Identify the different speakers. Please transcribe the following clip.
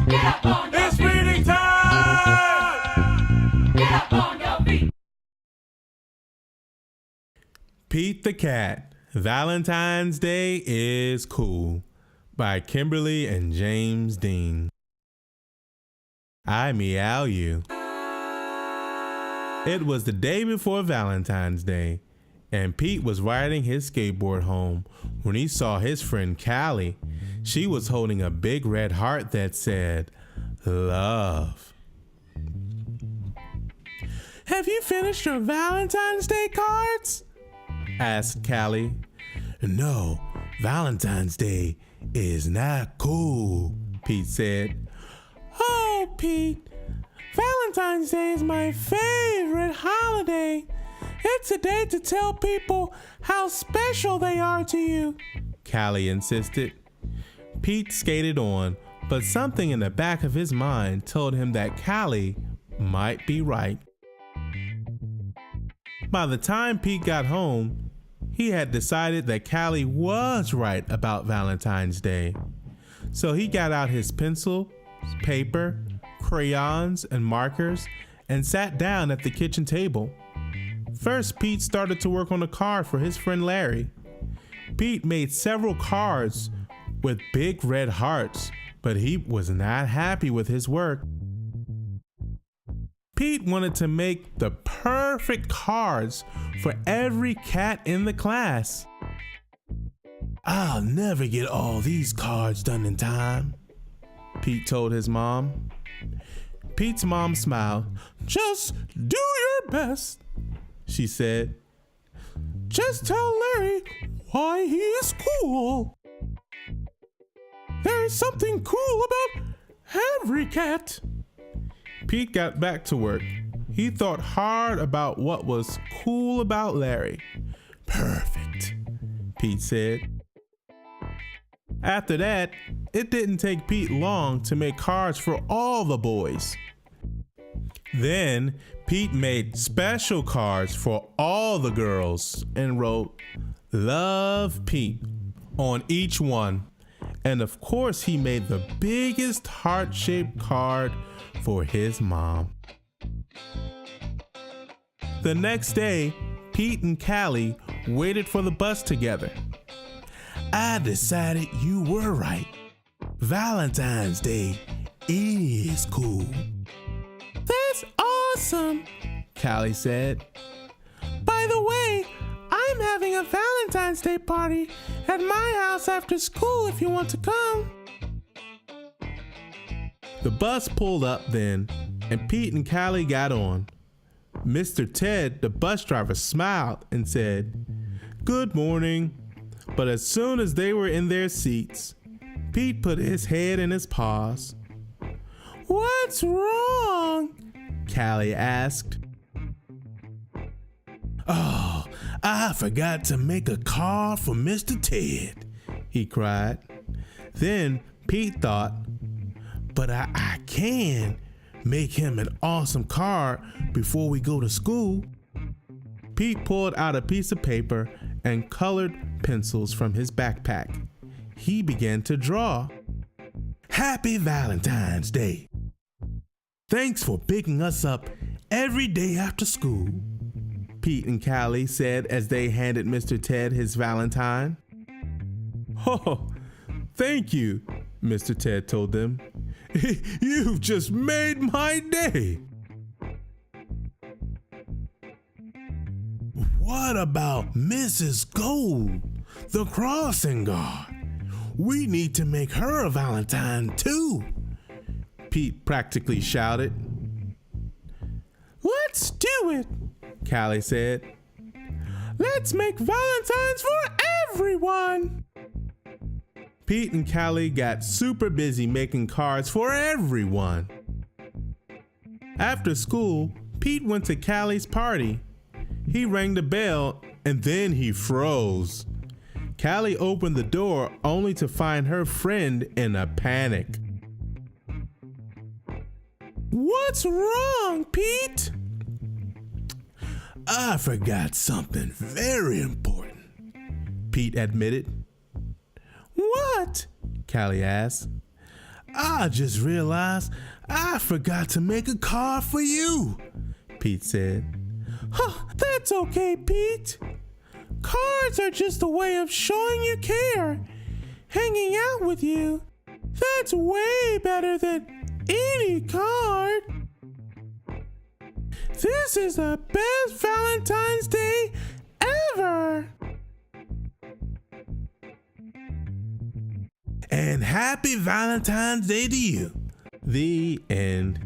Speaker 1: Get up on your
Speaker 2: It's
Speaker 1: feet.
Speaker 2: reading time!
Speaker 1: Get up on your feet.
Speaker 2: Pete the Cat, Valentine's Day is Cool by Kimberly and James Dean. I meow you. It was the day before Valentine's Day, and Pete was riding his skateboard home when he saw his friend Callie. She was holding a big red heart that said, "Love." "Have you finished your Valentine's Day cards?" asked Callie. "No, Valentine's Day is not cool," Pete said. "Oh, Pete, Valentine's Day is my favorite holiday. It's a day to tell people how special they are to you," Callie insisted. Pete skated on, but something in the back of his mind told him that Callie might be right. By the time Pete got home, he had decided that Callie was right about Valentine's Day. So he got out his pencil, paper, crayons, and markers and sat down at the kitchen table. First, Pete started to work on a card for his friend Larry. Pete made several cards with big red hearts, but he was not happy with his work. Pete wanted to make the perfect cards for every cat in the class. "I'll never get all these cards done in time," Pete told his mom. Pete's mom smiled. "Just do your best," she said. "Just tell Larry why he is cool. There is something cool about every cat." Pete got back to work. He thought hard about what was cool about Larry. "Perfect," Pete said. After that, it didn't take Pete long to make cards for all the boys. Then Pete made special cards for all the girls and wrote "Love Pete" on each one. And of course, he made the biggest heart-shaped card for his mom. The next day, Pete and Callie waited for the bus together. "I decided you were right. Valentine's Day is cool." "That's awesome," Callie said. "By the way, I'm having a Valentine's Day party at my house after school if you want to come." The bus pulled up then, and Pete and Callie got on. Mr. Ted, the bus driver, smiled and said, "Good morning." But as soon as they were in their seats, Pete put his head in his paws. "What's wrong?" Callie asked. "Oh, I forgot to make a card for Mr. Ted," he cried. Then Pete thought, "But I can make him an awesome card before we go to school." Pete pulled out a piece of paper and colored pencils from his backpack. He began to draw. "Happy Valentine's Day. Thanks for picking us up every day after school," Pete and Callie said as they handed Mr. Ted his Valentine. "Oh, thank you," Mr. Ted told them. "You've just made my day." "What about Mrs. Gold, the crossing guard? We need to make her a Valentine too," Pete practically shouted. "Let's do it," Callie said. "Let's make Valentines for everyone." Pete and Callie got super busy making cards for everyone. After school, Pete went to Callie's party. He rang the bell and then he froze. Callie opened the door only to find her friend in a panic. "What's wrong, Pete?" "I forgot something very important," Pete admitted. "What?" Callie asked. I just realized I forgot to make a card for you, Pete said. Huh, that's okay, Pete. Cards are just a way of showing you care. Hanging out with you, that's way better than any card. This is the best Valentine's Day ever. And happy Valentine's Day to you. The end.